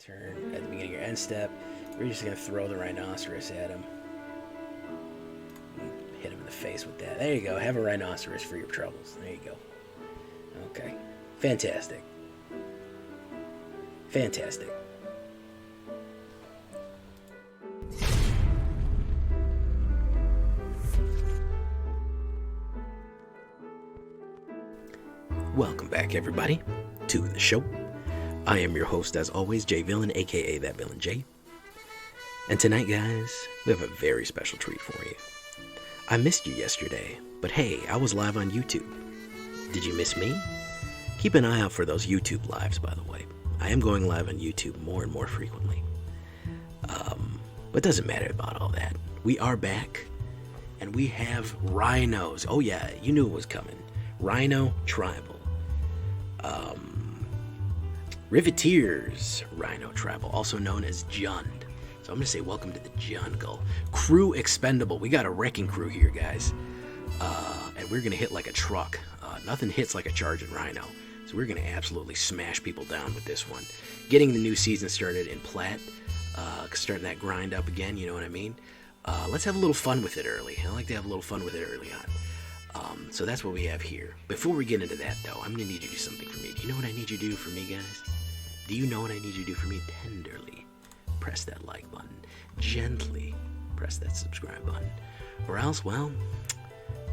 turn, at the beginning of your end step, we're just going to throw the Rhinoceros at him. Hit him in the face with that. There you go. Have a Rhinoceros for your troubles. There you go. Okay. Fantastic. Fantastic. Welcome back, everybody, to the show. I am your host, as always, Jay Villain, aka That Villain Jay. And tonight, guys, we have a very special treat for you. I missed you yesterday, but hey, I was live on YouTube. Did you miss me? Keep an eye out for those YouTube lives, by the way. I am going live on YouTube more and more frequently. But it doesn't matter about all that. We are back, and we have Rhinos. Oh yeah, you knew it was coming. Rhino Tribal. Riveteers Rhino Tribal, also known as Jund. So I'm going to say welcome to the Jungle. Crew expendable. We got a wrecking crew here, guys. And we're going to hit like a truck. Nothing hits like a charging Rhino. So we're going to absolutely smash people down with this one. Getting the new season started in Plat. Starting that grind up again, you know what I mean? Let's have a little fun with it early. I like to have a little fun with it early on. So that's what we have here. Before we get into that, though, I'm going to need you to do something for me. Do you know what I need you to do for me, guys? Do you know what I need you to do for me? Tenderly press that like button. Gently press that subscribe button. Or else, well,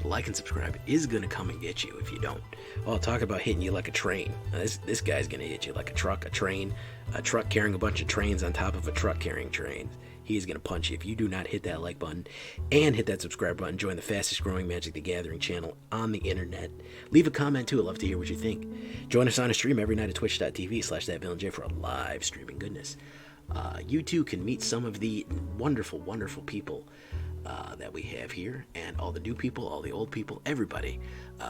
like and subscribe is going to come and get you if you don't. Oh, talk about hitting you like a train. This guy's going to hit you like a truck, a train, a truck carrying a bunch of trains on top of a truck carrying trains. He's going to punch you if you do not hit that like button and hit that subscribe button. Join the fastest growing Magic the Gathering channel on the internet. Leave a comment too. I'd love to hear what you think. Join us on a stream every night at twitch.tv/thatvillainj for a live streaming goodness. You too can meet some of the wonderful, wonderful people that we have here, and all the new people, all the old people, everybody.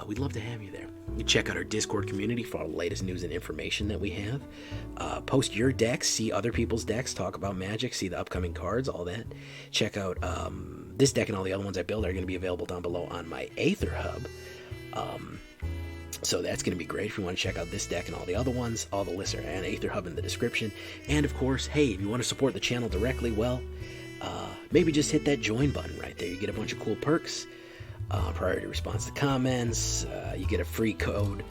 We'd love to have you there. You check out our Discord community for all the latest news and information that we have. Post your decks, see other people's decks, talk about Magic, see the upcoming cards, all that. Check out this deck and all the other ones I build are going to be available down below on my AetherHub. So that's going to be great if you want to check out this deck and all the other ones. All the lists are on AetherHub in the description. And of course, hey, if you want to support the channel directly, well, maybe just hit that join button right there. You get a bunch of cool perks, priority response to comments, you get a free code.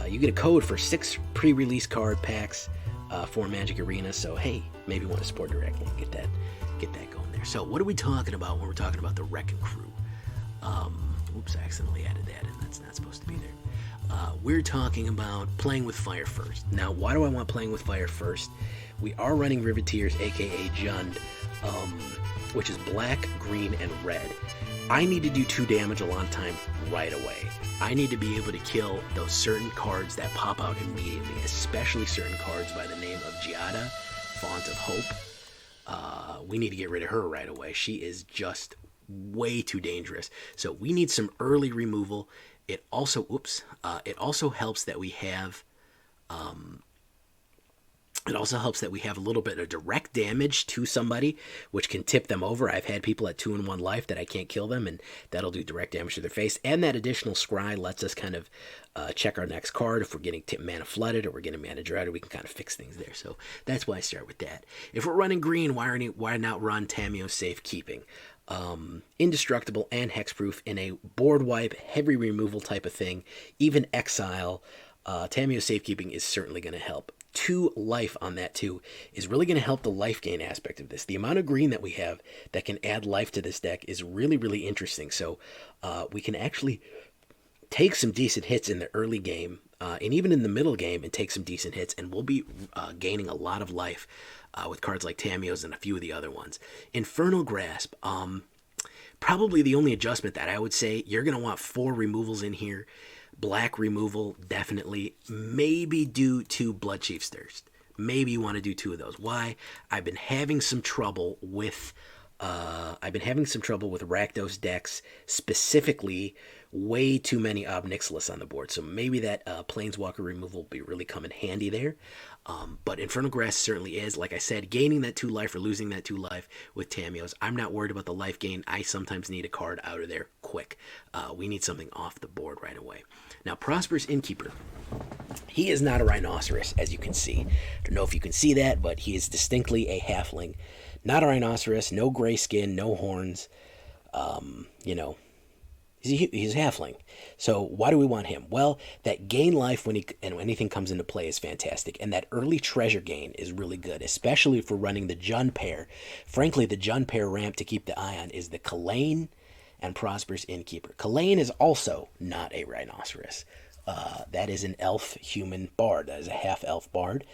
You get a code for 6 pre-release card packs for Magic Arena. So hey, maybe you want to support directly and get that going there. So what are we talking about when we're talking about the Wrecking Crew? Oops, I accidentally added that, and that's not supposed to be there. We're talking about playing with fire first. Now, why do I want playing with fire first? We are running Riveteers, aka Jund, which is black, green, and red. I need to do 2 damage a lot of time right away. I need to be able to kill those certain cards that pop out immediately, especially certain cards by the name of Ziatora, Font of Hope. We need to get rid of her right away. She is just way too dangerous. So we need some early removal. It also, it also helps that we have, a little bit of direct damage to somebody, which can tip them over. I've had people at 2 and 1 life that I can't kill them, and that'll do direct damage to their face. And that additional scry lets us kind of check our next card. If we're getting mana flooded or we're getting mana droughted, we can kind of fix things there. So that's why I start with that. If we're running green, why not run Tamiyo Safekeeping? Indestructible and hexproof in a board wipe, heavy removal type of thing, even exile. Tamiyo Safekeeping is certainly going to help. 2 life on that too is really going to help the life gain aspect of this. The amount of green that we have that can add life to this deck is really, really interesting. So we can actually take some decent hits in the early game and even in the middle game and take some decent hits, and we'll be gaining a lot of life with cards like Tamiyo's and a few of the other ones. Infernal Grasp, probably the only adjustment that I would say, you're going to want 4 removals in here. Black removal, definitely. Maybe do 2 Bloodchief's Thirst. Maybe you want to do 2 of those. Why? I've been having some trouble with I've been having some trouble with Rakdos decks, specifically way too many Ob Nixilis on the board. So maybe that Planeswalker removal will be really come in handy there. But Infernal Grasp certainly is. Like I said, gaining that 2 life or losing that 2 life with Tamiyos, I'm not worried about the life gain. I sometimes need a card out of there quick. We need something off the board right away. Now, Prosperous Innkeeper. He is not a rhinoceros, as you can see. I don't know if you can see that, but he is distinctly a halfling. Not a rhinoceros, no gray skin, no horns. You know, he's a halfling. So why do we want him? Well, that gain life when anything comes into play is fantastic, and that early treasure gain is really good, especially for running the Jund pair. Frankly, the Jund pair ramp to keep the eye on is the Kalain and Prosperous Innkeeper. Kalain is also not a rhinoceros. That is an elf-human bard. That is a half-elf bard.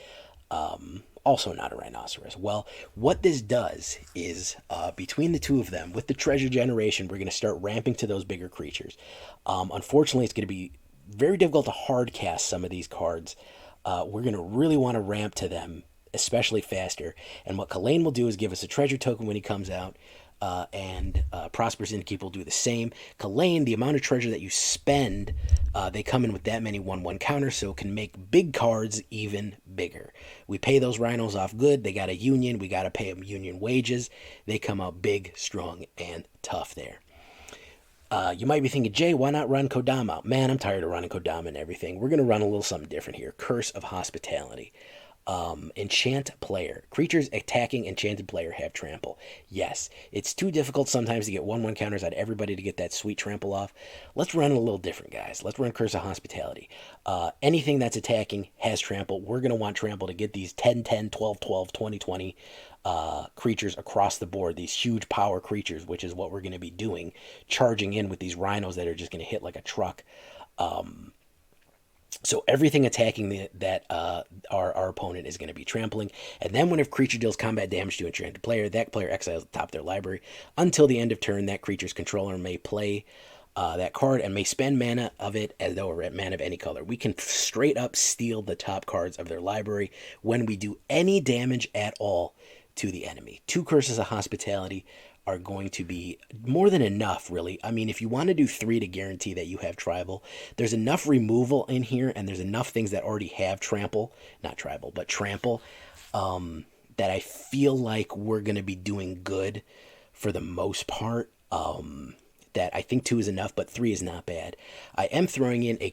Also not a rhinoceros. Well, what this does is, between the two of them, with the treasure generation, we're going to start ramping to those bigger creatures. Unfortunately, it's going to be very difficult to hard cast some of these cards. We're going to really want to ramp to them, especially faster. And what Kalain will do is give us a treasure token when he comes out. And Prosperous Innkeeper will do the same. Kalain, the amount of treasure that you spend, they come in with that many 1/1 counters, so it can make big cards even bigger. We pay those rhinos off good. They got a union. We got to pay them union wages. They come out big, strong, and tough there. You might be thinking, Jay, why not run Kodama? Man, I'm tired of running Kodama and everything. We're going to run a little something different here. Curse of Hospitality. Enchant player. Creatures attacking enchanted player have trample. Yes, it's too difficult sometimes to get 1/1 counters out of everybody to get that sweet trample off. Let's run it a little different, guys. Let's run Curse of Hospitality. Anything that's attacking has trample. We're going to want trample to get these 10-10, 12-12, 20-20 creatures across the board. These huge power creatures, which is what we're going to be doing. Charging in with these rhinos that are just going to hit like a truck. So everything attacking our opponent is going to be trampling. And then when a creature deals combat damage to an enchanted player, that player exiles the top of their library. Until the end of turn, that creature's controller may play that card and may spend mana of it as though it were mana of any color. We can straight up steal the top cards of their library when we do any damage at all to the enemy. 2 Curses of Hospitality are going to be more than enough, really. I mean, if you want to do 3 to guarantee that you have tribal, there's enough removal in here, and there's enough things that already have trample, not tribal, but trample, that I feel like we're going to be doing good for the most part. That I think 2 is enough, but 3 is not bad. I am throwing in a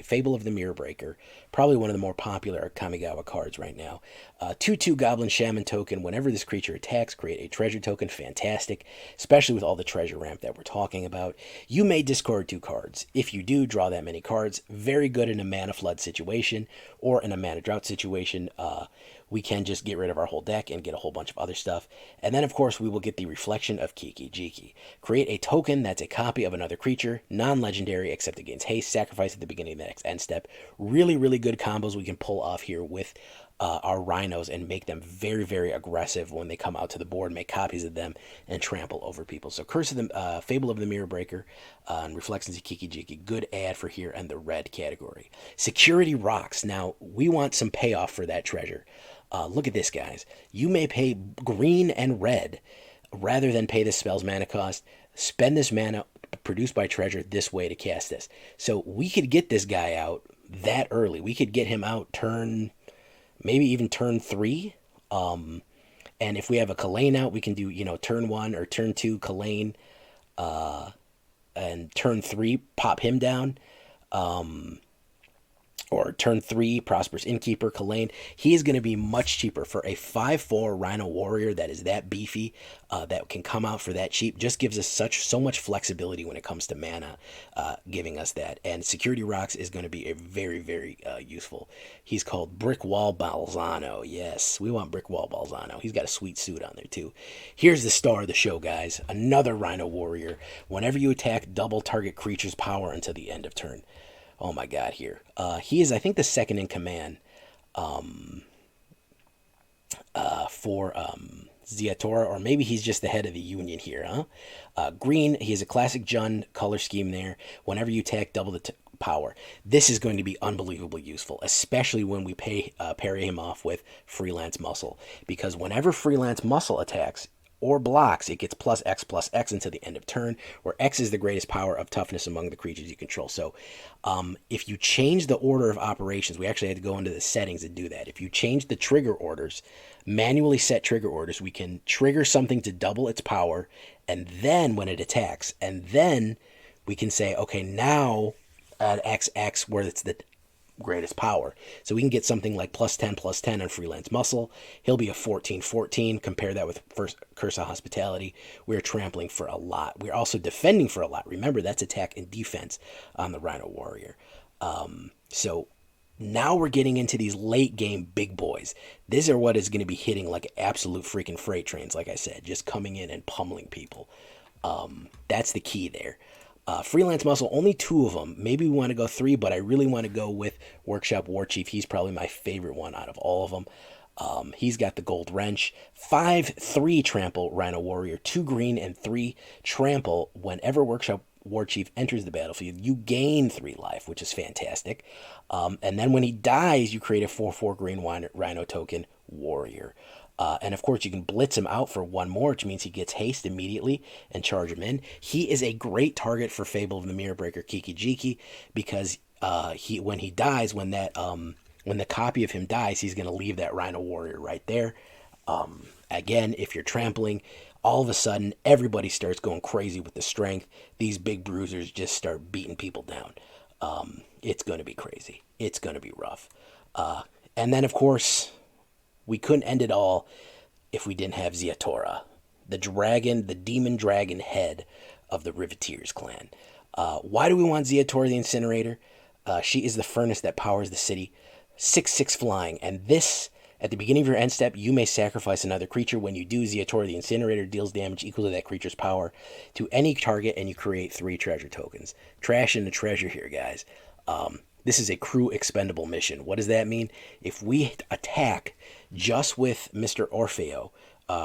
Fable of the Mirror Breaker, probably one of the more popular Kamigawa cards right now. 2/2 Goblin Shaman token. Whenever this creature attacks, create a treasure token. Fantastic, especially with all the treasure ramp that we're talking about. You may discard 2 cards. If you do, draw that many cards. Very good in a mana flood situation or in a mana drought situation. We can just get rid of our whole deck and get a whole bunch of other stuff. And then, of course, we will get the Reflection of Kiki Jiki. Create a token that's a copy of another creature, non-legendary, except it gains haste, sacrifice at the beginning of the next end step. Really, really good combos we can pull off here with our rhinos and make them very, very aggressive when they come out to the board, make copies of them, and trample over people. So Curse of the Fable of the Mirror Breaker and Reflections of Kiki Jiki, good ad for here in the red category. Security Rhox. Now, we want some payoff for that treasure. Look at this, guys. You may pay green and red rather than pay the spell's mana cost. Spend this mana produced by treasure this way to cast this. So we could get this guy out that early. We could get him out maybe even turn 3. And if we have a Kalain out, we can do, turn 1 or turn 2 Kalain, and turn 3, pop him down. Or turn 3, Prosperous Innkeeper, Kalain. He is going to be much cheaper for a 5/4 Rhino Warrior that is that beefy, that can come out for that cheap. Just gives us so much flexibility when it comes to mana, giving us that. And Security Rhox is going to be a very, very useful. He's called Brick Wall Balzano. Yes, we want Brick Wall Balzano. He's got a sweet suit on there too. Here's the star of the show, guys. Another Rhino Warrior. Whenever you attack, double target creature's power until the end of turn. Oh my god, here. He is, I think, the second in command for Ziatora, or maybe he's just the head of the union here, huh? Green, he has a classic Jund color scheme there. Whenever you attack, double the power. This is going to be unbelievably useful, especially when we parry him off with Freelance Muscle. Because whenever Freelance Muscle attacks, or blocks, it gets plus X until the end of turn, where X is the greatest power of toughness among the creatures you control. So if you change the order of operations, we actually had to go into the settings and do that. If you change the trigger orders, manually set trigger orders, we can trigger something to double its power, and then when it attacks, and then we can say, okay, now add XX where it's the greatest power. So we can get something like +10/+10 on Freelance Muscle. He'll be a 14/14. Compare that with first Curse of Hospitality. We're trampling for a lot. We're also defending for a lot. Remember, that's attack and defense on the Rhino Warrior. So now we're getting into these late game big boys. These are what is going to be hitting like absolute freaking freight trains, like I said, just coming in and pummeling people. That's the key there. Freelance Muscle, only 2 of them. Maybe we want to go 3, but I really want to go with Workshop Warchief. He's probably my favorite one out of all of them. He's got the gold wrench. 5/3 trample Rhino Warrior, 2 green and 3 trample. Whenever Workshop Warchief enters the battlefield, you gain 3 life, which is fantastic. And then when he dies, you create a 4/4 green Rhino token warrior. And of course, you can blitz him out for 1 more, which means he gets haste immediately and charge him in. He is a great target for Fable of the Mirror Breaker Kiki Jiki because when he dies, when the copy of him dies, he's going to leave that Rhino Warrior right there. Again, if you're trampling, all of a sudden everybody starts going crazy with the strength. These big bruisers just start beating people down. It's going to be crazy. It's going to be rough. And then, of course, we couldn't end it all if we didn't have Ziatora, the dragon, the demon dragon head of the Riveteers clan. Why do we want Ziatora the Incinerator? She is the furnace that powers the city. 6/6 flying, and this, at the beginning of your end step, you may sacrifice another creature. When you do, Ziatora the Incinerator deals damage equal to that creature's power to any target, and you create 3 treasure tokens. Trash into treasure here, guys. This is a crew expendable mission. What does that mean? If we attack just with Mr. Orfeo,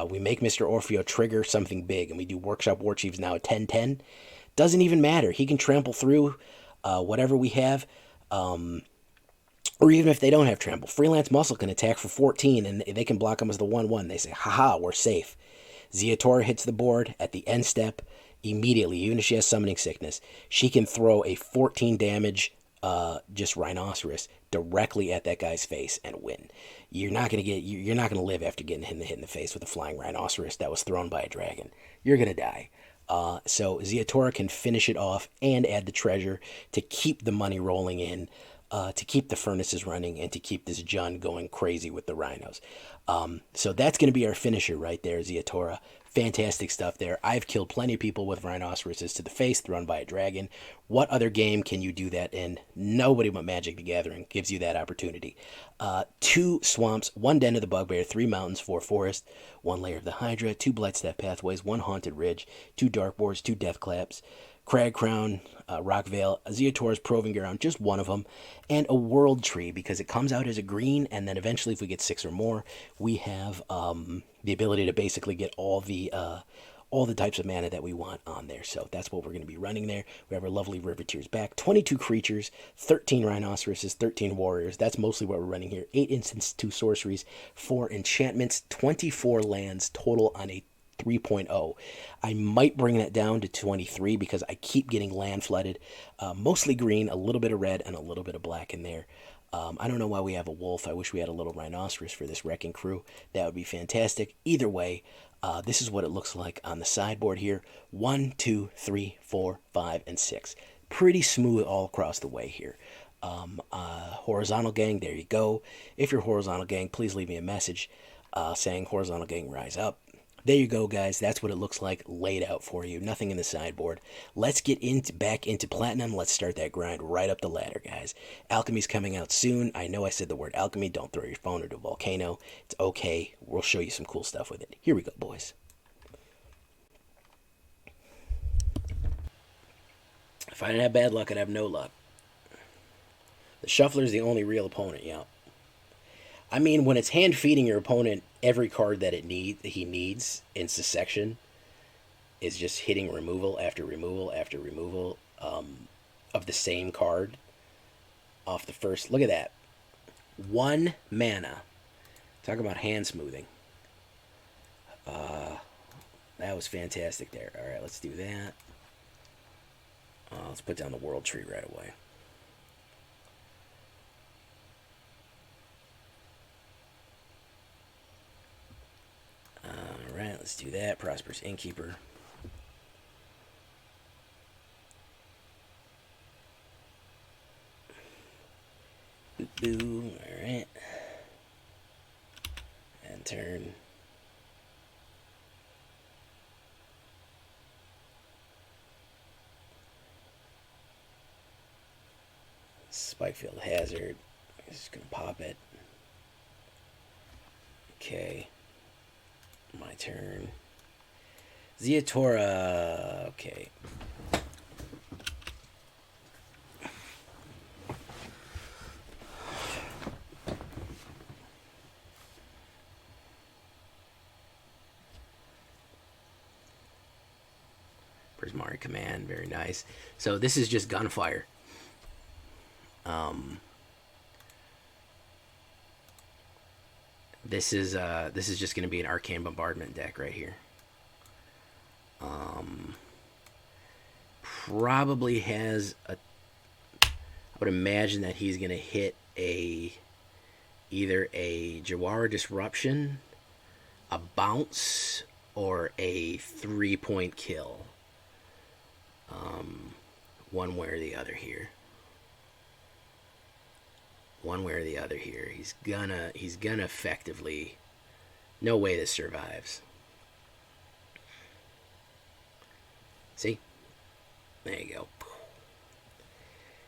we make Mr. Orfeo trigger something big, and we do Workshop Warchiefs now at 10/10. Doesn't even matter. He can trample through whatever we have, or even if they don't have trample. Freelance Muscle can attack for 14, and they can block him as the 1/1. They say, haha, we're safe. Ziatora hits the board at the end step immediately, even if she has Summoning Sickness. She can throw a 14 damage just Rhinoceros directly at that guy's face and win. You're not gonna live after getting hit in the face with a flying Rhinoceros that was thrown by a dragon. You're gonna die. So Ziatora can finish it off and add the treasure to keep the money rolling in, to keep the furnaces running, and to keep this Jund going crazy with the rhinos. So that's going to be our finisher right there, Ziatora. Fantastic stuff there. I've killed plenty of people with rhinoceroses to the face thrown by a dragon. What other game can you do that in? Nobody but Magic the Gathering gives you that opportunity. 2 swamps, 1 den of the bugbear, 3 mountains, 4 forest, 1 layer of the hydra, 2 Blightstep pathways, 1 haunted ridge, 2 darkboards, 2 deathclaps, Cragcrown, Rockvale, Ziatora's Proving Ground, just 1 of them, and a World Tree, because it comes out as a green, and then eventually if we get 6 or more, we have the ability to basically get all the types of mana that we want on there. So that's what we're going to be running there. We have our lovely Riveteers back. 22 creatures, 13 rhinoceroses, 13 warriors. That's mostly what we're running here. 8 instants, 2 sorceries, 4 enchantments, 24 lands total on a 3.0. I might bring that down to 23 because I keep getting land flooded. Mostly green, a little bit of red, and a little bit of black in there. I don't know why we have a wolf. I wish we had a little rhinoceros for this wrecking crew. That would be fantastic. Either way, this is what it looks like on the sideboard here. 1, 2, 3, 4, 5, and 6. Pretty smooth all across the way here. Horizontal gang, there you go. If you're horizontal gang, please leave me a message saying horizontal gang rise up. There you go, guys. That's what it looks like laid out for you. Nothing in the sideboard. Let's get back into Platinum. Let's start that grind right up the ladder, guys. Alchemy's coming out soon. I know I said the word alchemy. Don't throw your phone into a volcano. It's okay. We'll show you some cool stuff with it. Here we go, boys. If I didn't have bad luck, I'd have no luck. The Shuffler's the only real opponent, yeah. I mean, when it's hand feeding your opponent every card that he needs in succession is just hitting removal after removal after removal of the same card off the first. Look at that. 1 mana. Talk about hand smoothing. That was fantastic there. All right, let's do that. Let's put down the world tree right away. All right, let's do that. Prosperous Innkeeper. Boo. All right. And turn. Spikefield Hazard. I'm just gonna pop it. Okay. My turn. Ziatora. Okay. Prismari Command. Very nice. So this is just gunfire. This is just going to be an Arcane Bombardment deck right here. Probably has a. I would imagine that he's going to hit either a Jawara Disruption, a bounce, or a 3-point kill. One way or the other here. One way or the other here. He's gonna effectively. No way this survives. See? There you go.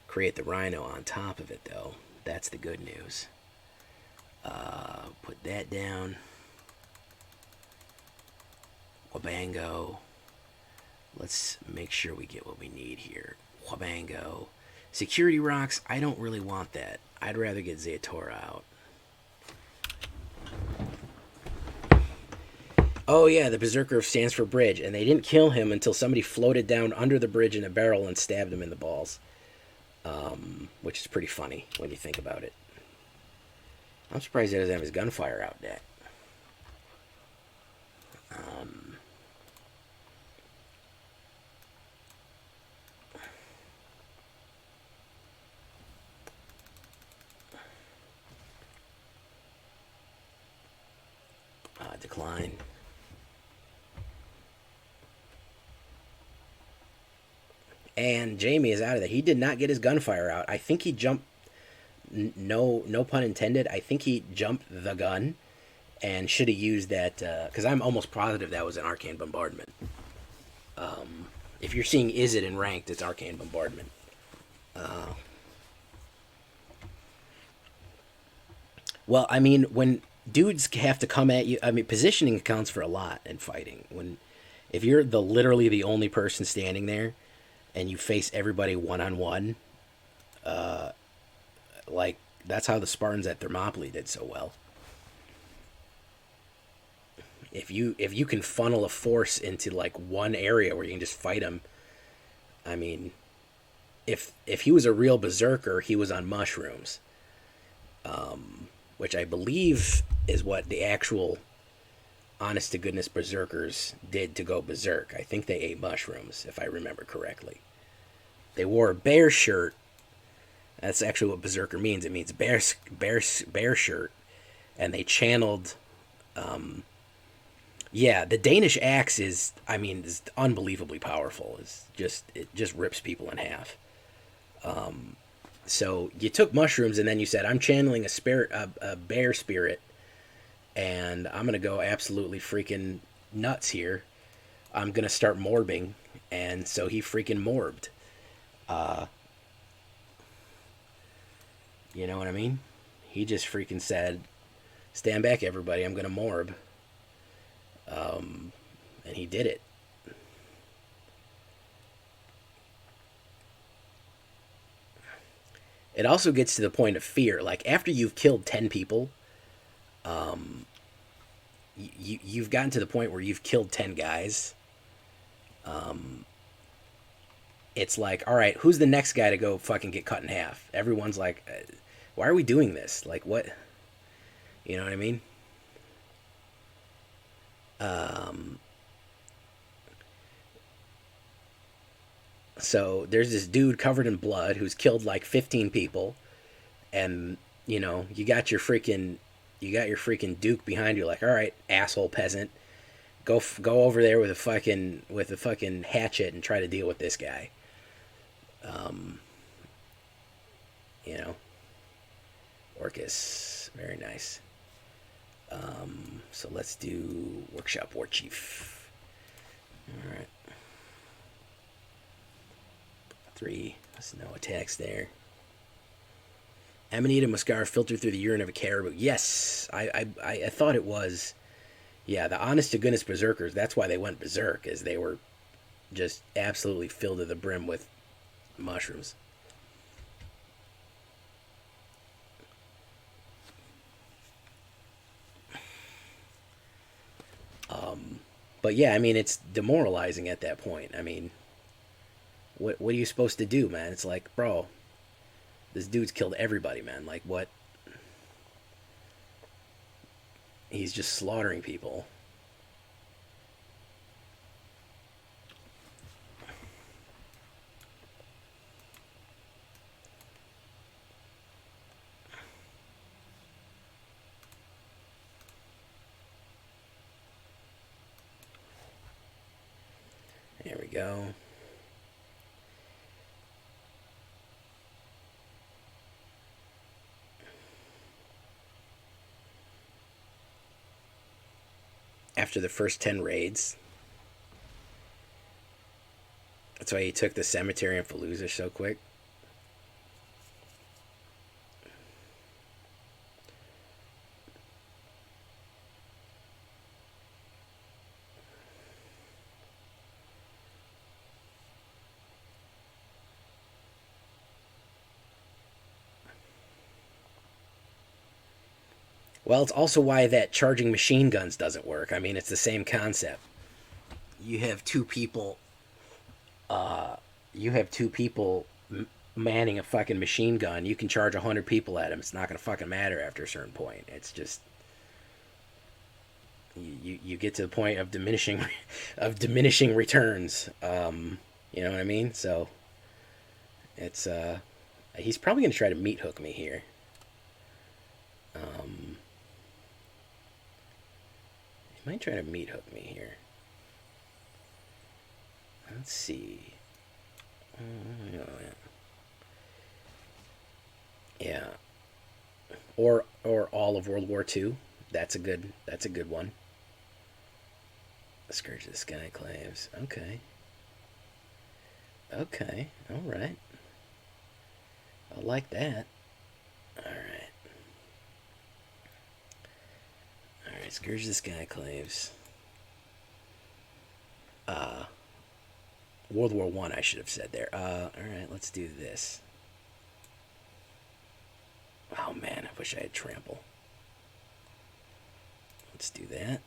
Create the Rhino on top of it, though. That's the good news. Put that down. Wabango. Let's make sure we get what we need here. Wabango. Security Rhox, I don't really want that. I'd rather get Ziatora out. Oh yeah, the Berserker stands for bridge, and they didn't kill him until somebody floated down under the bridge in a barrel and stabbed him in the balls. Which is pretty funny when you think about it. I'm surprised he doesn't have his gunfire out yet. Decline. And Jamie is out of there. He did not get his gunfire out. I think he jumped. No pun intended. I think he jumped the gun, and should have used that. Because I'm almost positive that was an Arcane Bombardment. If you're seeing is it in ranked, it's Arcane Bombardment. Well, I mean, when dudes have to come at you, I mean, positioning accounts for a lot in fighting. If you're literally the only person standing there, and you face everybody one-on-one, like, that's how the Spartans at Thermopylae did so well. If you can funnel a force into, like, one area where you can just fight them, I mean, if he was a real berserker, he was on mushrooms. Which I believe is what the actual honest-to-goodness berserkers did to go berserk. I think they ate mushrooms, if I remember correctly. They wore a bear shirt. That's actually what berserker means. It means bear shirt. And they channeled... yeah, the Danish axe is unbelievably powerful. It just rips people in half. So you took mushrooms and then you said, I'm channeling a bear spirit, and I'm going to go absolutely freaking nuts here. I'm going to start morbing. And so he freaking morbed. You know what I mean? He just freaking said, stand back, everybody, I'm going to morb. And he did it. It also gets to the point of fear. Like, after you've killed 10 people, you've gotten to the point where you've killed 10 guys. It's like, all right, who's the next guy to go fucking get cut in half? Everyone's like, why are we doing this? Like, what? You know what I mean? So there's this dude covered in blood who's killed like 15 people, and you got your freaking duke behind you, like, all right, asshole peasant, go over there with a fucking hatchet and try to deal with this guy. Um, you know, Orcus, very nice. So let's do Workshop Warchief. All right, 3. There's no attacks there. Amanita Muscara filtered through the urine of a caribou. Yes, I thought it was. Yeah, the honest to goodness berserkers. That's why they went berserk, is they were just absolutely filled to the brim with mushrooms. But yeah, I mean, it's demoralizing at that point. I mean, what are you supposed to do, man? It's like, bro, this dude's killed everybody, man. Like, what? He's just slaughtering people. There we go. After the first 10 raids. That's why he took the cemetery and Fallujah so quick. Well, it's also why that charging machine guns doesn't work. I mean, it's the same concept. You have two people. You have two people manning a fucking machine gun. You can charge 100 people at them. It's not gonna fucking matter after a certain point. It's just you get to the point of diminishing returns. You know what I mean? So it's he's probably gonna try to meat hook me here. He might try to meat hook me here. Let's see. Oh, yeah. Or all of World War II. That's a good one. Scourge of the Sky Claves. Okay. Okay. All right. I like that. All right. All right. Scourge of the Sky Claves. World War One, I should have said there. All right. Let's do this. Oh man, I wish I had trample. Let's do that.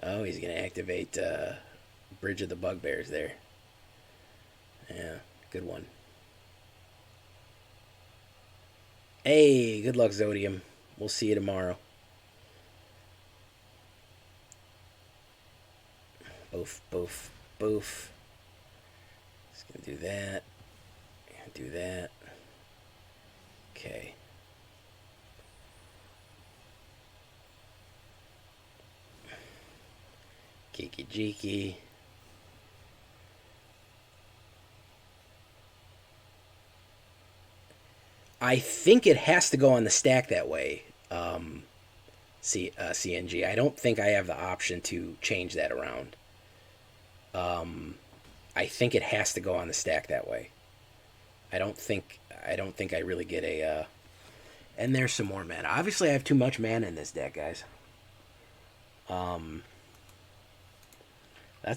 Oh, he's going to activate Bridge of the Bugbears there. Yeah, good one. Hey, good luck, Zodium. We'll see you tomorrow. Boof, boof, boof. Just going to do that. Do that. Okay. Kiki Jiki. I think it has to go on the stack that way, CNG. I don't think I have the option to change that around. I think it has to go on the stack that way. I don't think I really get a. And there's some more mana. Obviously, I have too much mana in this deck, guys. That's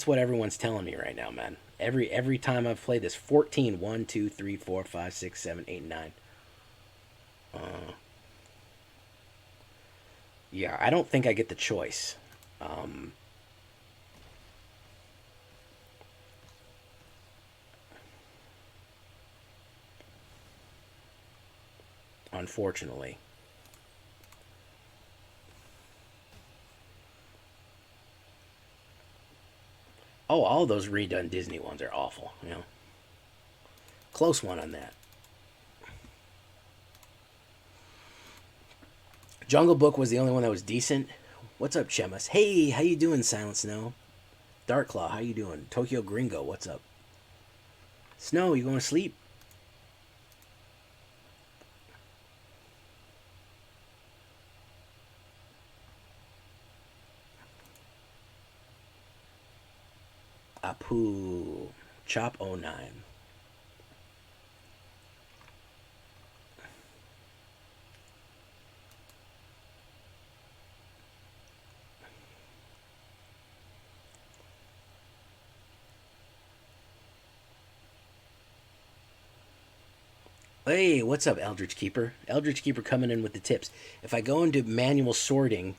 what everyone's telling me right now, man. Every time I've played this, 14. 1, 2, 3, 4, 5, 6, 7, 8, 9. Yeah, I don't think I get the choice. Unfortunately. Oh, all those redone Disney ones are awful, you know. Close one on that. Jungle Book was the only one that was decent. What's up, Chemus? Hey, how you doing, Silent Snow? Darklaw, how you doing? Tokyo Gringo, what's up? Snow, you going to sleep? Apu. Chop 09. Hey, what's up, Eldritch Keeper? Eldritch Keeper coming in with the tips. If I go into manual sorting,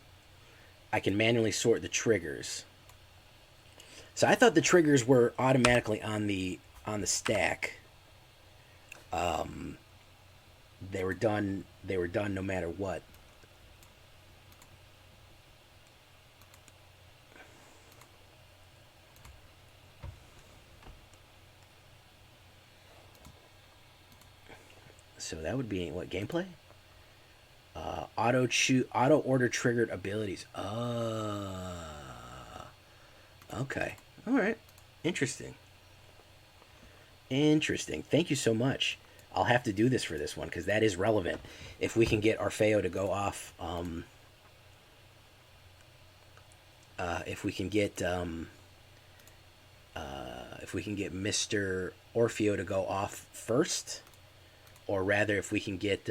I can manually sort the triggers. So I thought the triggers were automatically on the stack. They were done. They were done no matter what. So that would be what gameplay? Auto order triggered abilities. Okay. All right. Interesting. Interesting. Thank you so much. I'll have to do this for this one because that is relevant. If we can get Orfeo to go off, if we can get Mr. Orfeo to go off first, or rather, if we can get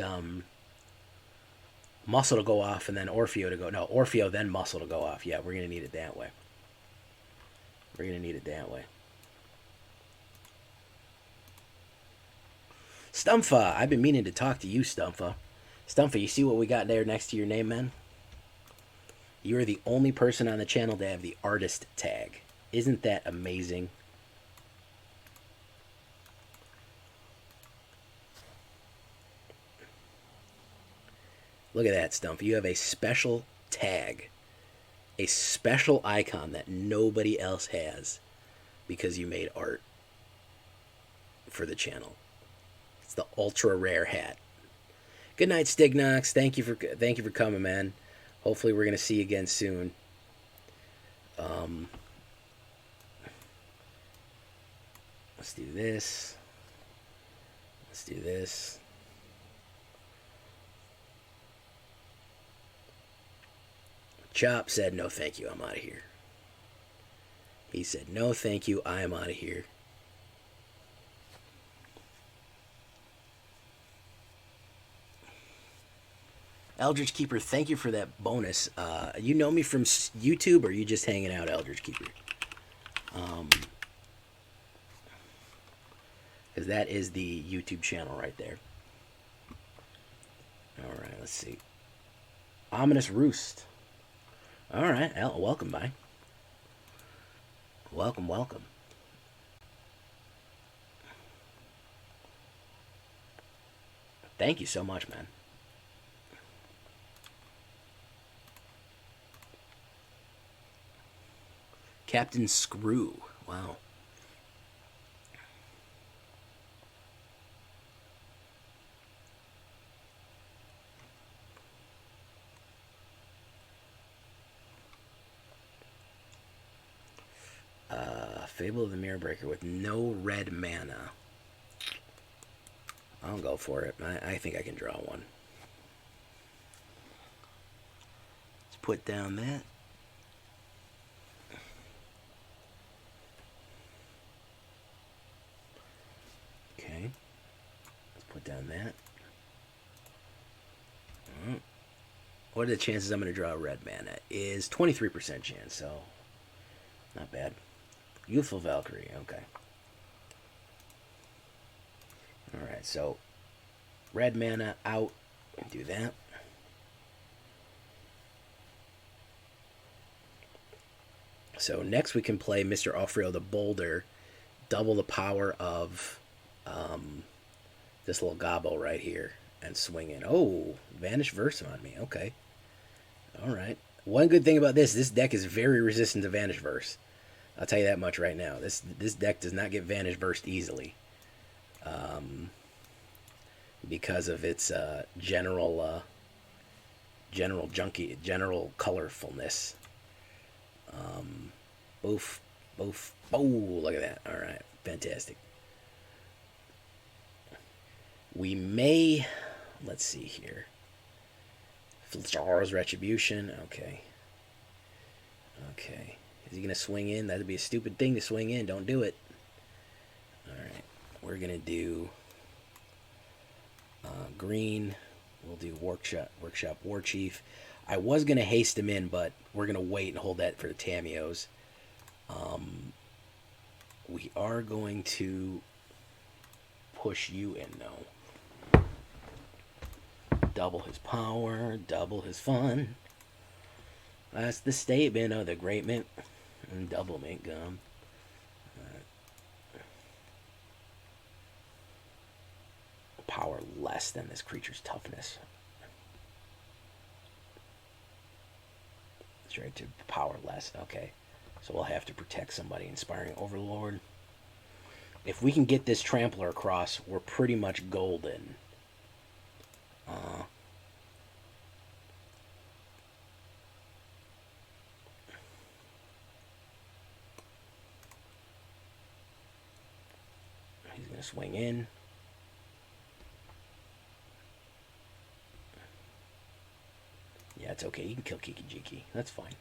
Muscle to go off and then Orfeo to go. No, Orfeo then Muscle to go off. Yeah, we're gonna need it that way. We're gonna need it that way. STUMFA, I've been meaning to talk to you, STUMFA. STUMFA, you see what we got there next to your name, man? You are the only person on the channel to have the artist tag. Isn't that amazing? Look at that, Stumpy. You have a special tag. A special icon that nobody else has because you made art for the channel. It's the ultra rare hat. Good night, Stignox. Thank you for coming, man. Hopefully we're gonna see you again soon. Let's do this. Let's do this. Chop said, no thank you, I'm out of here. He said, no thank you, I am out of here. Eldritch Keeper, thank you for that bonus. You know me from YouTube, or are you just hanging out, Eldritch Keeper? Because that is the YouTube channel right there. Alright, let's see. Ominous Roost. Alright, welcome, bye. Welcome, welcome. Thank you so much, man. Captain Screw. Wow. Fable of the Mirror Breaker with no red mana. I'll go for it. I think I can draw one. Let's put down that. Okay. Let's put down that. What are the chances I'm going to draw a red mana? Is 23% chance, so not bad. Youthful Valkyrie, okay. Alright, so red mana out. Do that. So next we can play Mr. Orfeo the Boulder, double the power of this little gobbo right here, and swing in. Oh, Vanish Verse on me. Okay. Alright. One good thing about this deck is very resistant to Vanish Verse. I'll tell you that much right now. This deck does not get Vanish Versed easily. Because of its general colorfulness. Boof. Oh, look at that. All right, fantastic. We may, let's see here. Charles Retribution. Okay. Is he gonna swing in? That'd be a stupid thing to swing in. Don't do it. All right, we're gonna do green. We'll do Workshop Warchief. I was going to haste him in, but we're going to wait and hold that for the Tamiyos. We are going to push you in, though. Double his power, double his fun. That's the statement of the great mint. And double mint gum. Power less than this creature's toughness. Straight to power less. Okay. So we'll have to protect somebody. Inspiring Overlord. If we can get this Trampler across, we're pretty much golden. He's going to swing in. Yeah, it's okay. You can kill Kiki-Jiki. That's fine.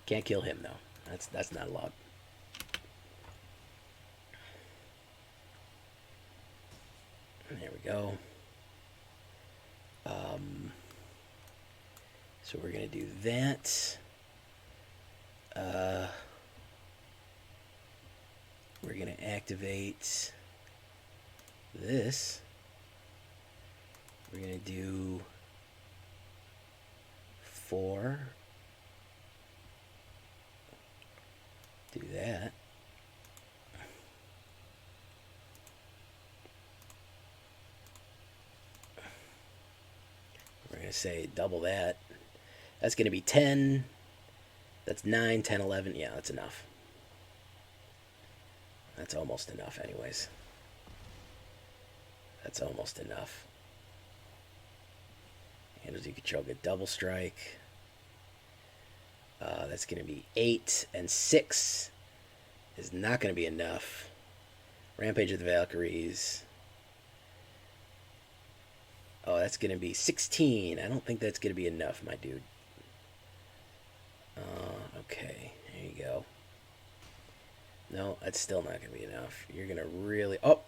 Can't kill him, though. That's not allowed. There we go. So we're going to do that. We're going to activate this. We're going to do 4. Do that. We're going to say double that. That's going to be 10. That's 9, 10, 11. Yeah, that's enough. That's almost enough anyways. That's almost enough. And as you control, get double strike. That's going to be 8 and 6 is not going to be enough. Rampage of the Valkyries. Oh, that's going to be 16. I don't think that's going to be enough, my dude. Okay, there you go. No, that's still not going to be enough. You're going to really... Oh,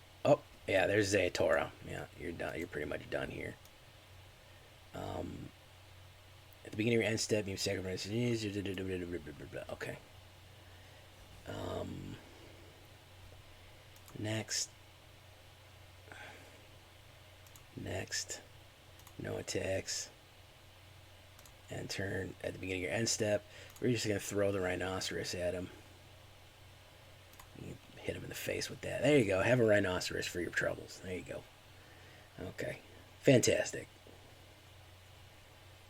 yeah, there's Ziatora. Yeah, you're done. You're pretty much done here. At the beginning of your end step, you sacrifice... Okay. Next. No attacks. And turn at the beginning of your end step. We're just going to throw the Rhinoceros at him. You hit him in the face with that. There you go. Have a Rhinoceros for your troubles. There you go. Okay. Fantastic.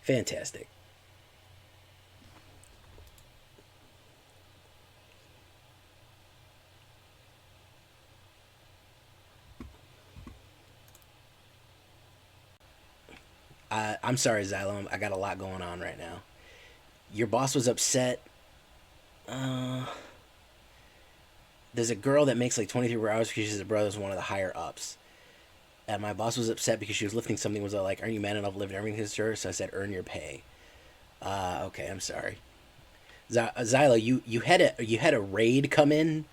Fantastic. I'm sorry, Xylem. I got a lot going on right now. Your boss was upset. There's a girl that makes like 23 hours because she's a brother is one of the higher ups. And my boss was upset because she was lifting something. Was like, "Aren't you man enough to lift everything to her?" So I said, "Earn your pay." Okay, I'm sorry. Zyla, you had a raid come in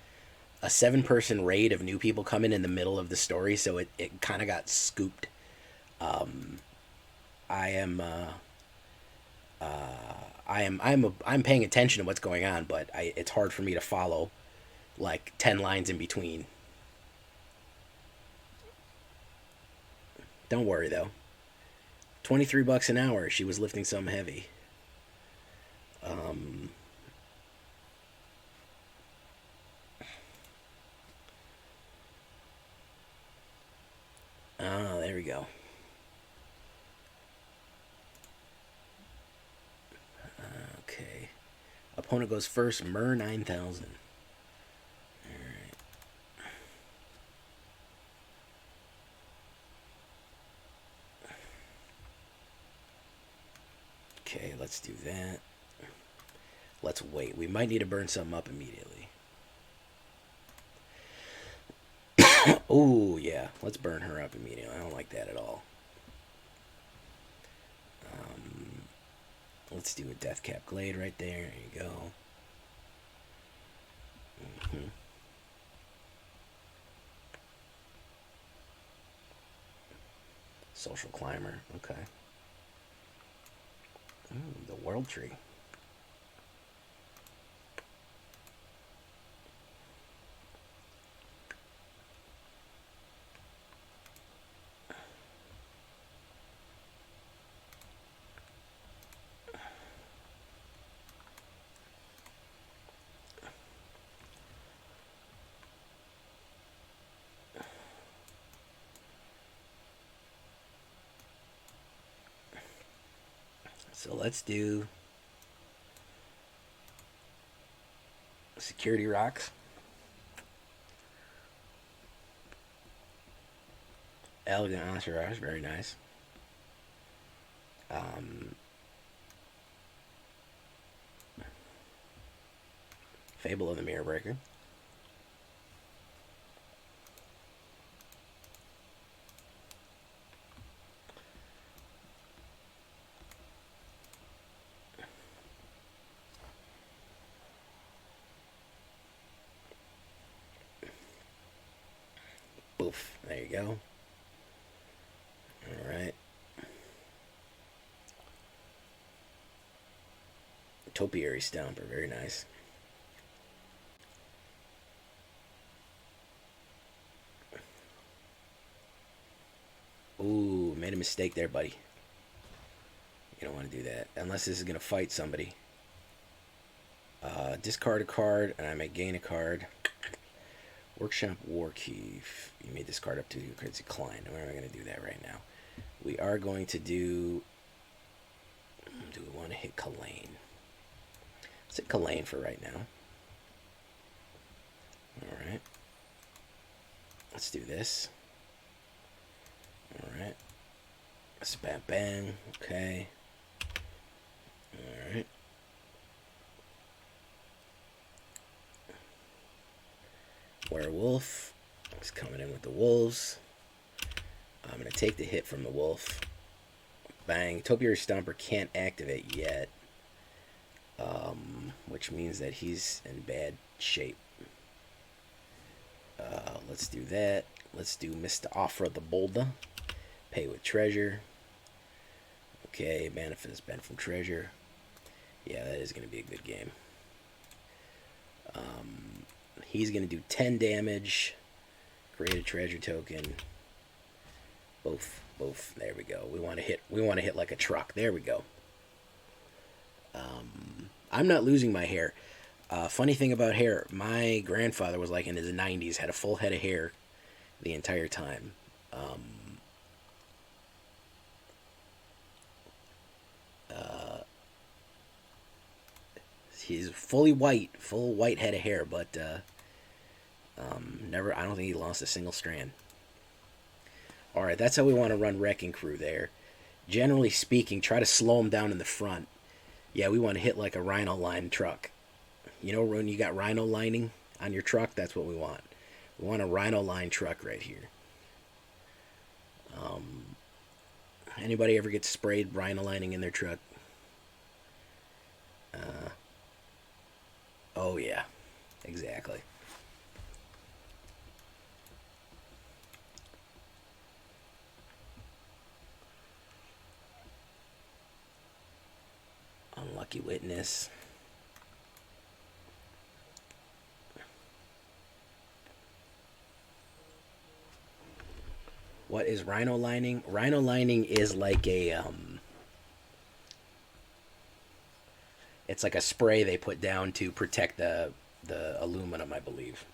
a 7-person raid of new people coming in the middle of the story, so it kind of got scooped. I am I'm paying attention to what's going on, but it's hard for me to follow like 10 lines in between. Don't worry though. $23 an hour. She was lifting something heavy. Oh, there we go. Okay. Opponent goes first. Mer 9,000. Alright. Okay, let's do that. Let's wait. We might need to burn something up immediately. Oh, yeah. Let's burn her up immediately. I don't like that at all. Let's do a Deathcap Glade right there. There you go. Social Climber. Okay. The World Tree. So let's do Security Rhox. Elegant Entourage, very nice. Fable of the Mirror Breaker. Boof. There you go. Alright. Topiary Stomper, very nice. Ooh, made a mistake there, buddy. You don't want to do that. Unless this is going to fight somebody. Discard a card, and I may gain a card. Workshop Warchief. You may discard up to your cards decline. We're not going to do that right now. We are going to do... Do we want to hit Kalain? Let's hit Kalain for right now. Alright. Let's do this. Alright. Spam bang. Okay. Alright. Werewolf. He's coming in with the wolves. I'm going to take the hit from the wolf. Bang. Topiary Stomper can't activate yet. Which means that he's in bad shape. Let's do that. Let's do Mr. Offra the Boulder. Pay with treasure. Okay, manifest Ben from treasure. Yeah, that is going to be a good game. He's going to do 10 damage. Create a treasure token. Both. There we go. We want to hit like a truck. There we go. I'm not losing my hair. Funny thing about hair, my grandfather was like in his 90s, had a full head of hair the entire time. He's fully white, full white head of hair, but never. I don't think he lost a single strand. All right, that's how we want to run Wrecking Crew there. Generally speaking, try to slow him down in the front. Yeah, we want to hit like a Rhino line truck. You know, when you got Rhino lining on your truck, that's what we want. We want a Rhino line truck right here. Anybody ever get sprayed Rhino lining in their truck? Oh yeah, exactly. Lucky Witness. What is Rhino Lining? Rhino Lining is like a it's like a spray they put down to protect the aluminum, I believe.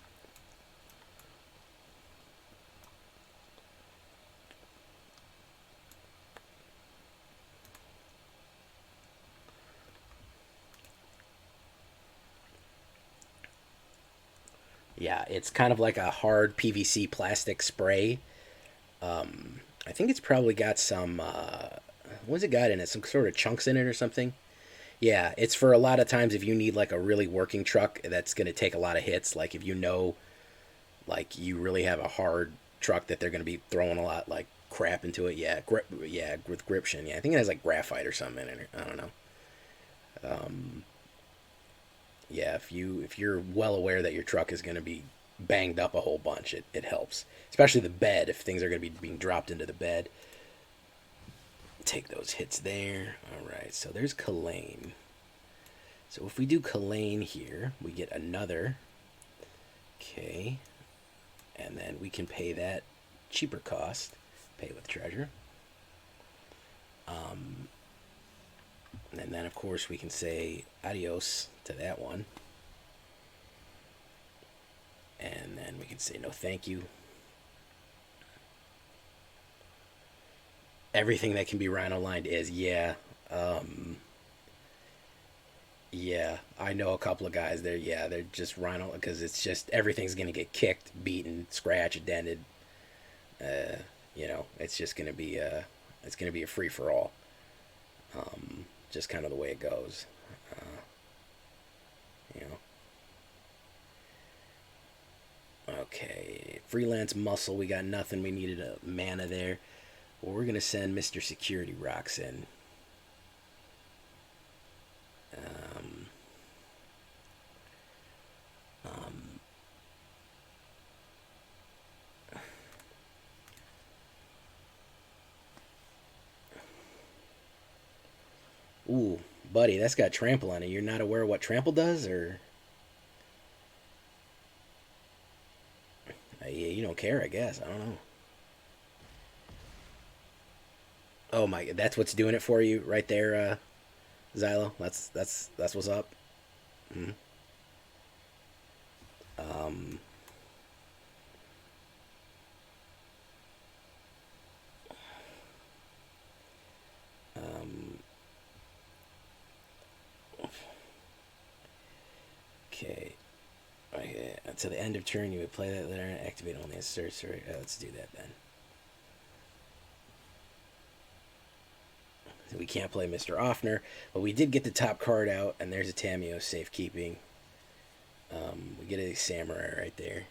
Yeah, it's kind of like a hard PVC plastic spray. I think it's probably got some. What's it got in it? Some sort of chunks in it or something. Yeah, it's for a lot of times if you need like a really working truck that's going to take a lot of hits. Like if you know, like you really have a hard truck that they're going to be throwing a lot like crap into it. Yeah, yeah, with gription. Yeah, I think it has like graphite or something in it. I don't know. Yeah, if you're well aware that your truck is going to be banged up a whole bunch, it helps. Especially the bed, if things are going to be being dropped into the bed. Take those hits there. Alright, so there's Kalain. So if we do Kalain here, we get another. Okay. And then we can pay that cheaper cost. Pay with treasure. And then, of course, we can say adios to that one. And then we can say no thank you. Everything that can be Rhino lined is, yeah. Yeah, I know a couple of guys there. Yeah, they're just Rhino because it's just everything's going to get kicked, beaten, scratched, dented. You know, it's just going to be it's going to be a free for all. Just kind of the way it goes. You know. Okay, Freelance Muscle. We got nothing. We needed a mana there. Well, we're gonna send Mr. Security Rhox in. Ooh, buddy, that's got trample on it. You're not aware of what trample does, or yeah, you don't care, I guess. I don't know. Oh my, that's what's doing it for you right there, Xylo. That's what's up. Mm-hmm. Um, um, okay. Okay. Until the end of turn, you would play that letter and activate only a sorcery. Let's do that then. So we can't play Mr. Offner, but we did get the top card out, and there's a Tamiyo Safekeeping. We get a Samurai right there.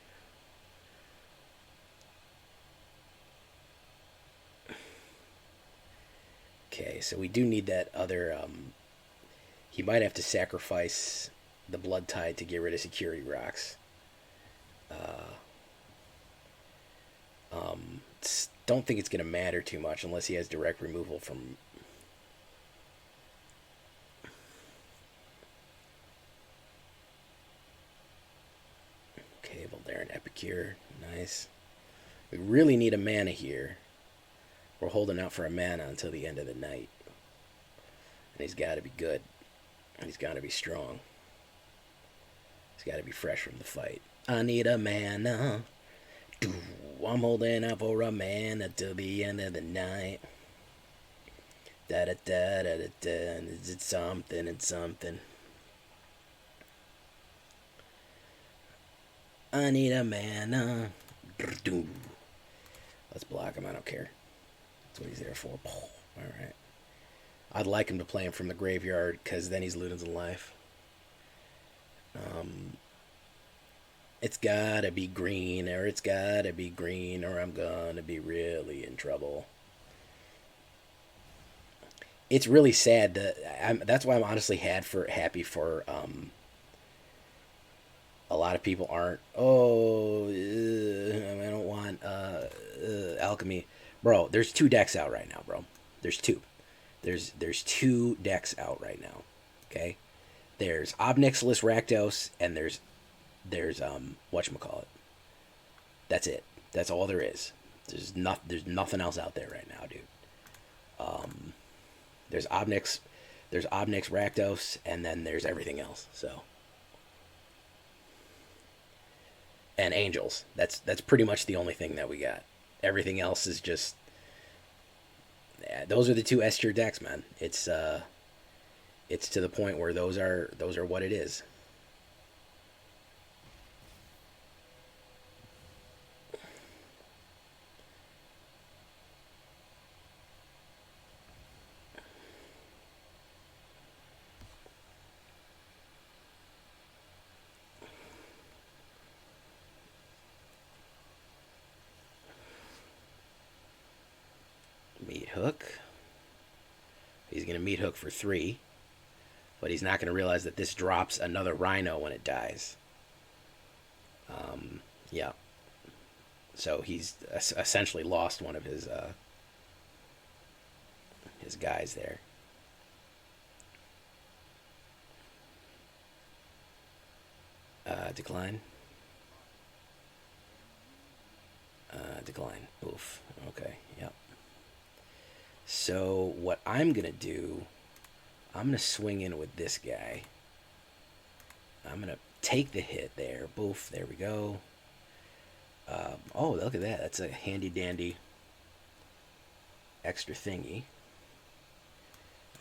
Okay, so we do need that other. He might have to sacrifice the Blood Tide to get rid of Security Rhox. Don't think it's going to matter too much unless he has direct removal from. Okay, Boulder and Epicure. Nice. We really need a mana here. We're holding out for a mana until the end of the night. And he's got to be good. And he's got to be strong. He's got to be fresh from the fight. I need a mana. I'm holding out for a mana till the end of the night. Da da da da da da. It's something and something. I need a mana. Let's block him. I don't care. That's what he's there for. Alright. I'd like him to play him from the graveyard because then he's losing life. It's gotta be green, or it's gotta be green, or I'm gonna be really in trouble. It's really sad that that's why I'm honestly happy for a lot of people aren't. Oh, I don't want alchemy, bro. There's 2 decks out right now, bro. There's two. There's 2 decks out right now. Okay, there's Obnixilis Rakdos, and there's whatchamacallit. That's it. That's all there is. There's nothing else out there right now, dude. There's Obnix Rakdos, and then there's everything else. So, and Angels. That's pretty much the only thing that we got. Everything else is just. Yeah, those are the two S tier decks, man. It's to the point where those are what it is. Meat Hook. He's going to Meat Hook for 3. But he's not going to realize that this drops another Rhino when it dies. Yeah. So he's essentially lost one of his guys there. Decline. Decline. Oof. Okay. Yep. So what I'm going to do, I'm going to swing in with this guy. I'm going to take the hit there. Boof. There we go. Oh, look at that. That's a handy-dandy extra thingy.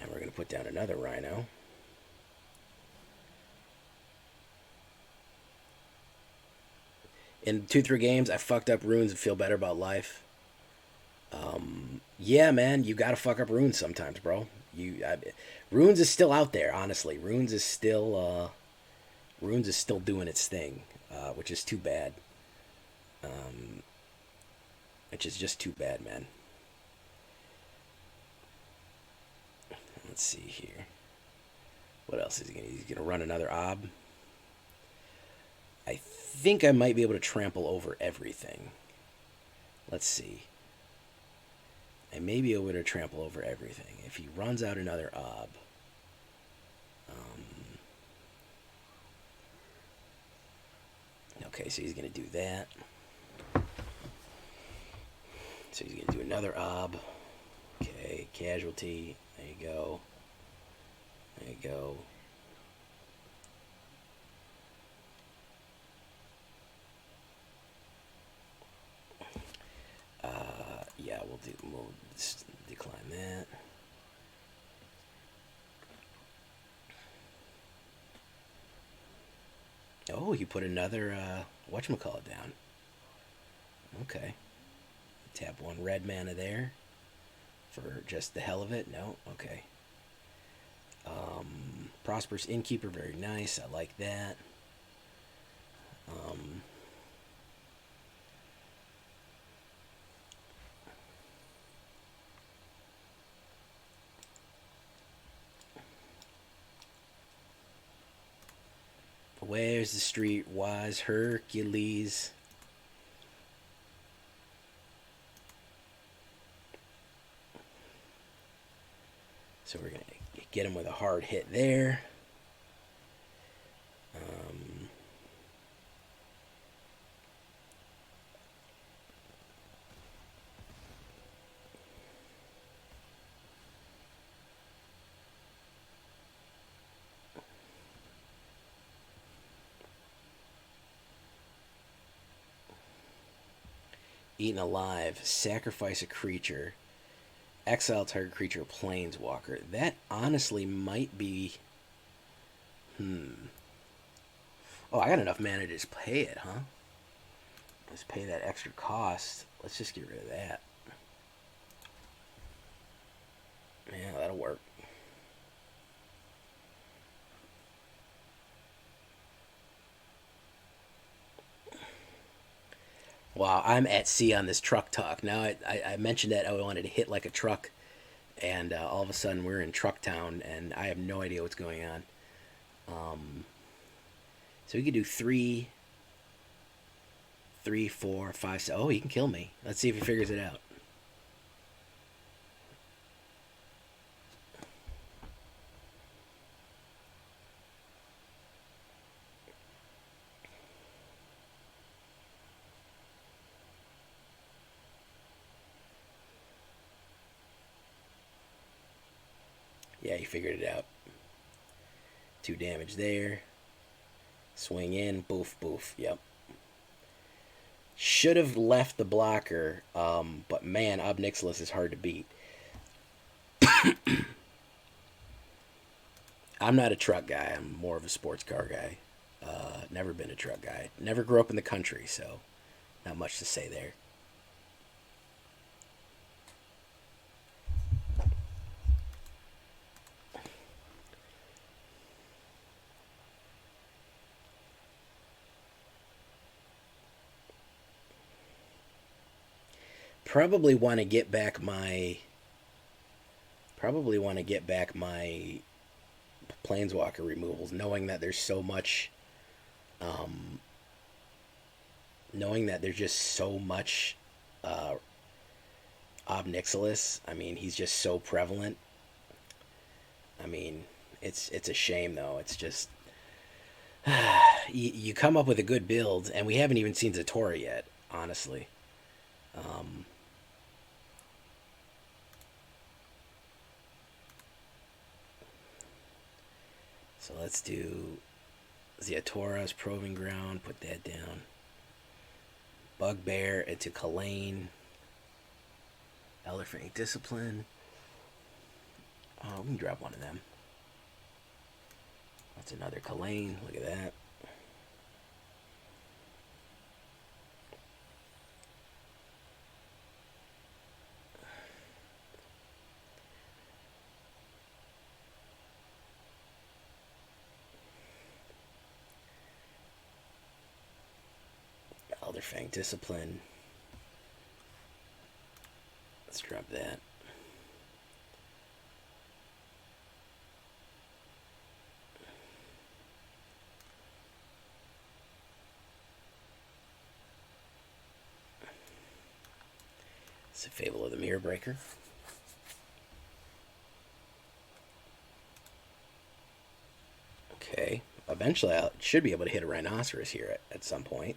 And we're going to put down another Rhino. In 2-3 games, I fucked up runes and feel better about life. Yeah, man, you gotta fuck up runes sometimes, bro. Runes is still out there, honestly. Runes is still doing its thing, which is too bad. Which is just too bad, man. Let's see here. What else is he gonna? He's gonna run another Ob. I think I might be able to trample over everything. Let's see. I may be able to trample over everything. If he runs out another Ob. Okay, so he's going to do that. So he's going to do another Ob. Okay, casualty. There you go. There you go. Yeah, we'll decline that. Oh, you put another whatchamacallit down. Okay. Tap 1 red mana there for just the hell of it. No, okay. Prosperous Innkeeper, very nice. I like that. Where's the streetwise Hercules? So we're going to get him with a hard hit there. Eaten alive. Sacrifice a creature. Exile target creature, planeswalker. That honestly might be... Oh, I got enough mana to just pay it, huh? Let's pay that extra cost. Let's just get rid of that. Yeah, that'll work. Wow, I'm at sea on this truck talk. Now, I mentioned that I wanted to hit like a truck, and all of a sudden we're in Truck Town, and I have no idea what's going on. So we could do 3, 4, 5, 6. Oh, he can kill me. Let's see if he figures it out. Yeah, he figured it out. 2 damage there. Swing in. Boof, boof. Yep. Should have left the blocker, but man, Ob Nixilis is hard to beat. I'm not a truck guy. I'm more of a sports car guy. Never been a truck guy. Never grew up in the country, so not much to say there. Probably want to get back my planeswalker removals, knowing that there's so much knowing that there's just so much Ob Nixilis. I mean, he's just so prevalent. I mean, it's a shame though. It's just you come up with a good build, and we haven't even seen Ziatora yet, honestly. So let's do Ziatora's Proving Ground, put that down. Bugbear into Kalain. Elderfang Discipline. Oh, we can drop one of them. That's another Kalain. Look at that. Elderfang Discipline. Let's drop that. It's a Fable of the Mirror Breaker. Okay. Eventually I should be able to hit a Rhinoceros here at some point.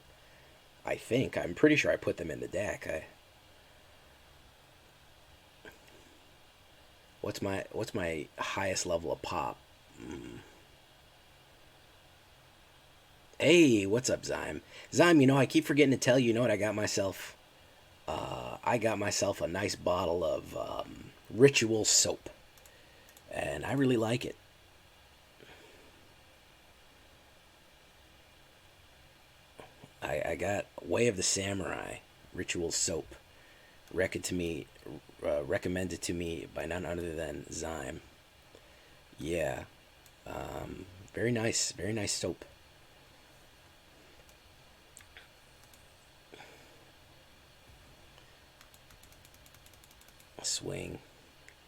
I think. I'm pretty sure I put them in the deck. What's my highest level of pop? Hey, what's up, Zyme? Zyme, you know, I keep forgetting to tell you, you know what I got myself? I got myself a nice bottle of Ritual soap, and I really like it. I got Way of the Samurai Ritual soap, recommended to me by none other than Zyme. Yeah, very nice soap. Swing,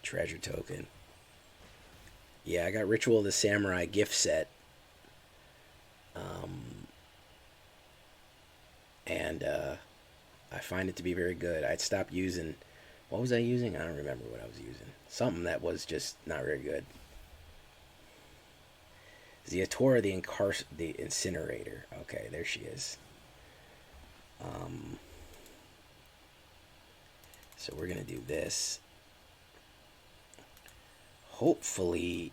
treasure token. Yeah, I got Ritual of the Samurai gift set. And I find it to be very good. I'd stopped using. What was I using? I don't remember what I was using. Something that was just not very good. Ziatora, the Incinerator. Okay, there she is. So we're gonna do this. Hopefully,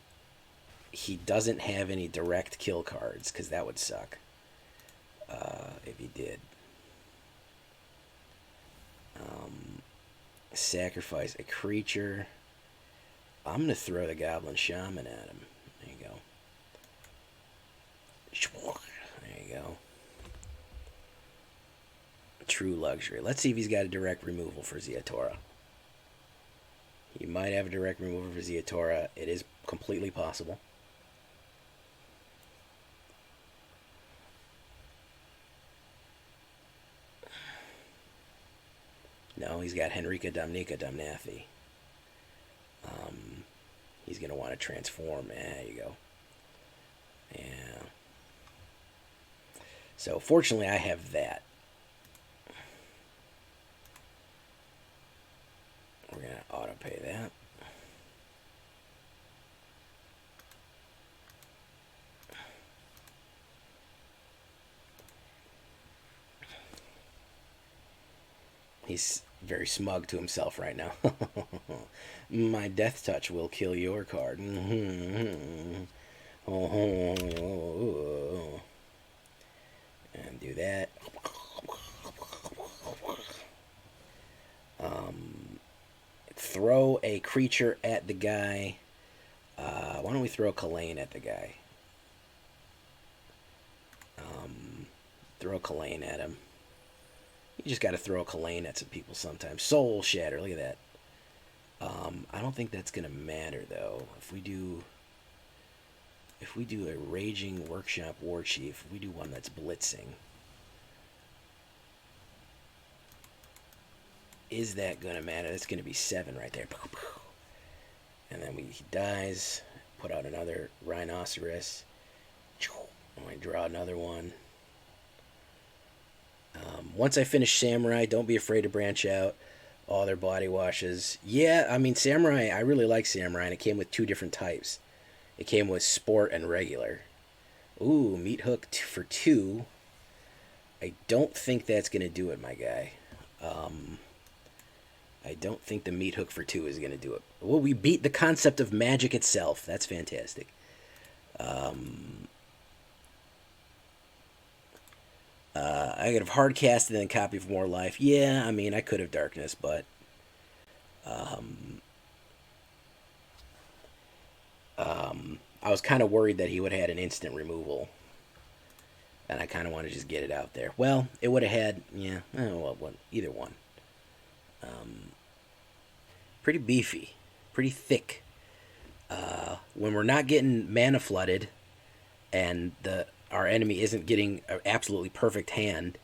he doesn't have any direct kill cards, because that would suck. If he did. Sacrifice a creature. I'm going to throw the Goblin Shaman at him. There you go. There you go. True luxury. Let's see if he's got a direct removal for Ziatora. He might have a direct removal for Ziatora. It is completely possible. No, he's got Henrika Domnica Domnathi. He's going to want to transform. There you go. Yeah. So, fortunately, I have that. We're going to auto-pay that. very smug to himself right now. My death touch will kill your card. And do that. Throw a creature at the guy. Why don't we throw Kalain at the guy? Throw Kalain at him. You just got to throw Kalain at some people sometimes. Soul Shatter, look at that. I don't think that's gonna matter though. If we do a Raging Workshop Warchief, we do one that's blitzing. Is that gonna matter? That's gonna be 7 right there. And then he dies. Put out another Rhinoceros. I'm gonna draw another one. Once I finish Samurai, don't be afraid to branch out. All their body washes. Yeah, I mean, Samurai, I really like Samurai, and it came with 2 different types. It came with Sport and Regular. Ooh, Meat Hook for 2. I don't think that's going to do it, my guy. I don't think the Meat Hook for 2 is going to do it. Well, we beat the concept of magic itself. That's fantastic. I could have hard casted and then copy for more life. Yeah, I mean, I could have darkness, but I was kind of worried that he would have had an instant removal, and I kind of want to just get it out there. Well, it would have had, yeah, well, either one. Pretty beefy, pretty thick. When we're not getting mana flooded, and our enemy isn't getting an absolutely perfect hand,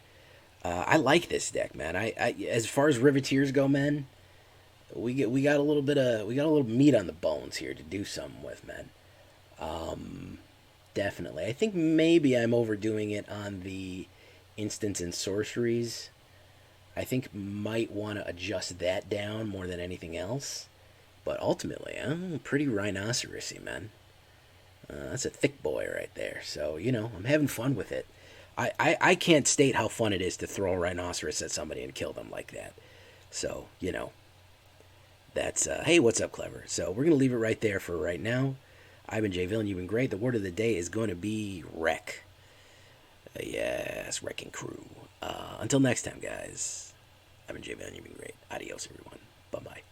I like this deck, man. I as far as Riveteers go, man, we got a little meat on the bones here to do something with, man. Definitely. I think maybe I'm overdoing it on the instants and sorceries. I think might want to adjust that down more than anything else. But ultimately, I'm pretty rhinocerosy, man. That's a thick boy right there. So, I'm having fun with it. I can't state how fun it is to throw a rhinoceros at somebody and kill them like that. So, that's, hey, what's up, Clever? So we're going to leave it right there for right now. I've been Jay Villain. You've been great. The word of the day is going to be wreck. Yes, wrecking crew. Until next time, guys. I've been Jay Villain. You've been great. Adios, everyone. Bye-bye.